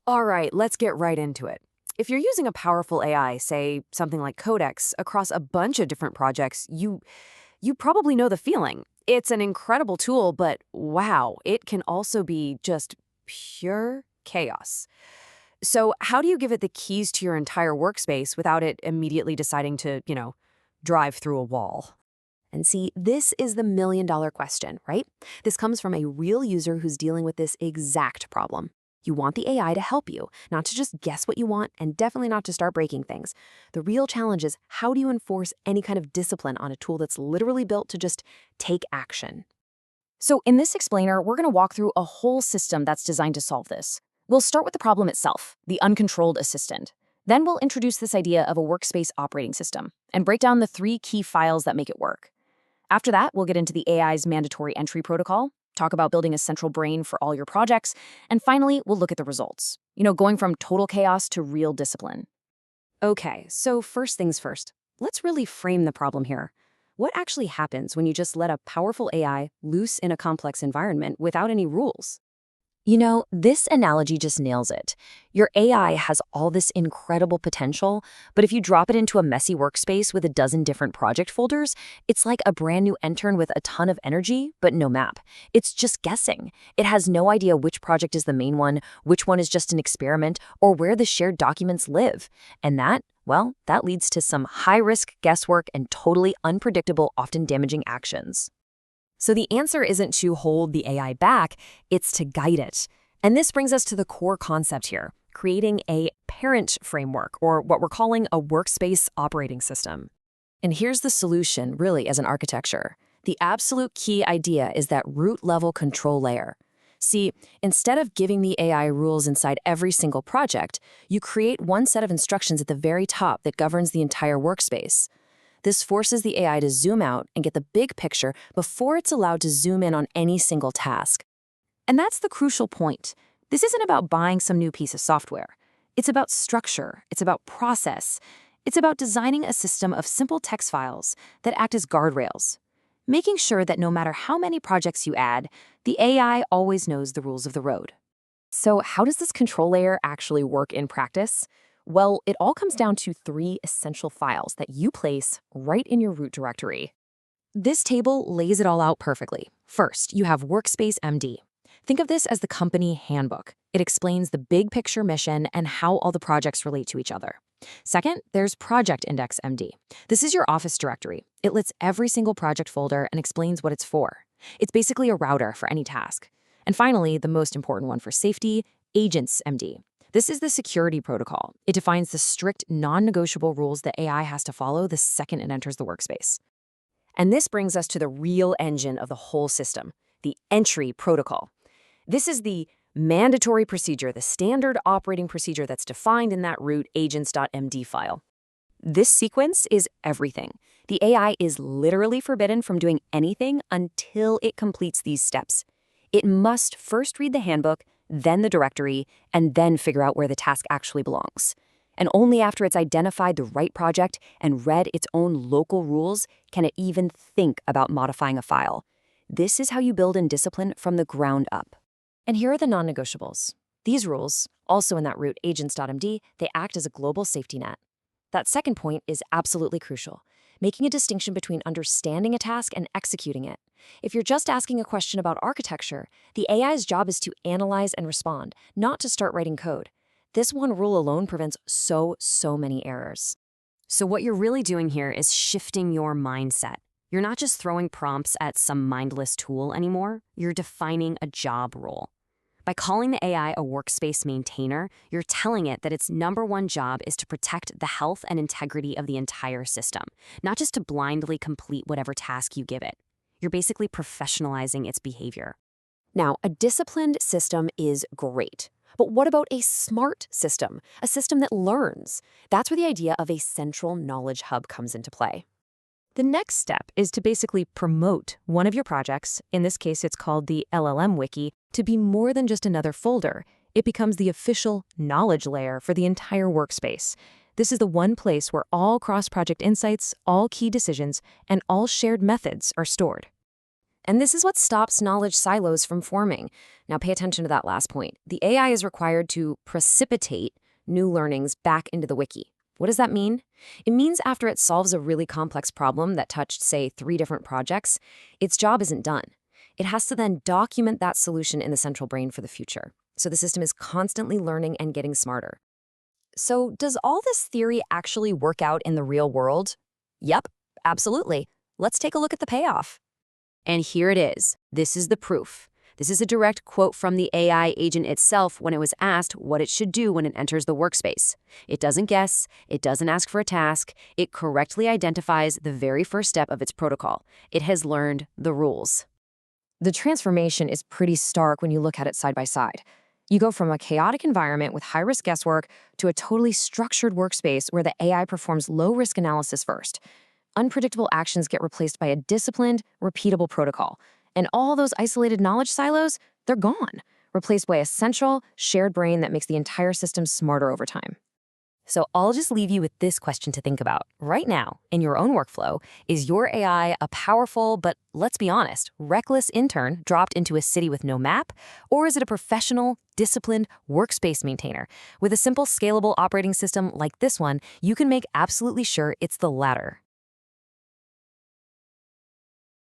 All right, let's get right into it. If you're using a powerful AI, say something like Codex, across a bunch of different projects, you probably know the feeling. It's an incredible tool, but wow, it can also be just pure chaos. So how do you give it the keys to your entire workspace without it immediately deciding to, drive through a wall? And see, this is the million-dollar question, right? This comes from a real user who's dealing with this exact problem. You want the AI to help you, not to just guess what you want, and definitely not to start breaking things. The real challenge is, how do you enforce any kind of discipline on a tool that's literally built to just take action? So in this explainer, we're going to walk through a whole system that's designed to solve this. We'll start with the problem itself, the uncontrolled assistant. Then we'll introduce this idea of a workspace operating system and break down the 3 key files that make it work. After that, we'll get into the AI's mandatory entry protocol, talk about building a central brain for all your projects, and finally, we'll look at the results, going from total chaos to real discipline. Okay, so first things first, let's really frame the problem here. What actually happens when you just let a powerful AI loose in a complex environment without any rules? This analogy just nails it. Your AI has all this incredible potential, but if you drop it into a messy workspace with a dozen different project folders, it's like a brand new intern with a ton of energy, but no map. It's just guessing. It has no idea which project is the main one, which one is just an experiment, or where the shared documents live. And that leads to some high-risk guesswork and totally unpredictable, often damaging actions. So the answer isn't to hold the AI back, it's to guide it. And this brings us to the core concept here, creating a parent framework, or what we're calling a workspace operating system. And here's the solution, really, as an architecture. The absolute key idea is that root-level control layer. See, instead of giving the AI rules inside every single project, you create one set of instructions at the very top that governs the entire workspace. This forces the AI to zoom out and get the big picture before it's allowed to zoom in on any single task. And that's the crucial point. This isn't about buying some new piece of software. It's about structure. It's about process. It's about designing a system of simple text files that act as guardrails, making sure that no matter how many projects you add, the AI always knows the rules of the road. So how does this control layer actually work in practice? Well, it all comes down to 3 essential files that you place right in your root directory. This table lays it all out perfectly. First, you have Workspace MD. Think of this as the company handbook. It explains the big picture mission and how all the projects relate to each other. Second, there's Project Index MD. This is your office directory. It lists every single project folder and explains what it's for. It's basically a router for any task. And finally, the most important one for safety, Agents MD. This is the security protocol. It defines the strict, non-negotiable rules that AI has to follow the second it enters the workspace. And this brings us to the real engine of the whole system, the entry protocol. This is the mandatory procedure, the standard operating procedure that's defined in that root agents.md file. This sequence is everything. The AI is literally forbidden from doing anything until it completes these steps. It must first read the handbook, then the directory, and then figure out where the task actually belongs. And only after it's identified the right project and read its own local rules can it even think about modifying a file. This is how you build in discipline from the ground up. And here are the non-negotiables. These rules, also in that root agents.md, they act as a global safety net. That second point is absolutely crucial, making a distinction between understanding a task and executing it. If you're just asking a question about architecture, the AI's job is to analyze and respond, not to start writing code. This one rule alone prevents so many errors. So what you're really doing here is shifting your mindset. You're not just throwing prompts at some mindless tool anymore, you're defining a job role. By calling the AI a workspace maintainer, you're telling it that its #1 job is to protect the health and integrity of the entire system, not just to blindly complete whatever task you give it. You're basically professionalizing its behavior. Now, a disciplined system is great. But what about a smart system, a system that learns? That's where the idea of a central knowledge hub comes into play. The next step is to basically promote one of your projects, in this case it's called the LLM Wiki, to be more than just another folder. It becomes the official knowledge layer for the entire workspace. This is the one place where all cross-project insights, all key decisions, and all shared methods are stored. And this is what stops knowledge silos from forming. Now pay attention to that last point. The AI is required to precipitate new learnings back into the wiki. What does that mean? It means after it solves a really complex problem that touched, say, 3 different projects, its job isn't done. It has to then document that solution in the central brain for the future. So the system is constantly learning and getting smarter. So does all this theory actually work out in the real world? Yep, absolutely. Let's take a look at the payoff. And here it is. This is the proof. This is a direct quote from the AI agent itself when it was asked what it should do when it enters the workspace. It doesn't guess. It doesn't ask for a task. It correctly identifies the very first step of its protocol. It has learned the rules. The transformation is pretty stark when you look at it side by side. You go from a chaotic environment with high-risk guesswork to a totally structured workspace where the AI performs low-risk analysis first. Unpredictable actions get replaced by a disciplined, repeatable protocol. And all those isolated knowledge silos, they're gone, replaced by a central, shared brain that makes the entire system smarter over time. So I'll just leave you with this question to think about. Right now, in your own workflow, is your AI a powerful, but let's be honest, reckless intern dropped into a city with no map? Or is it a professional, disciplined workspace maintainer? With a simple, scalable operating system like this one, you can make absolutely sure it's the latter.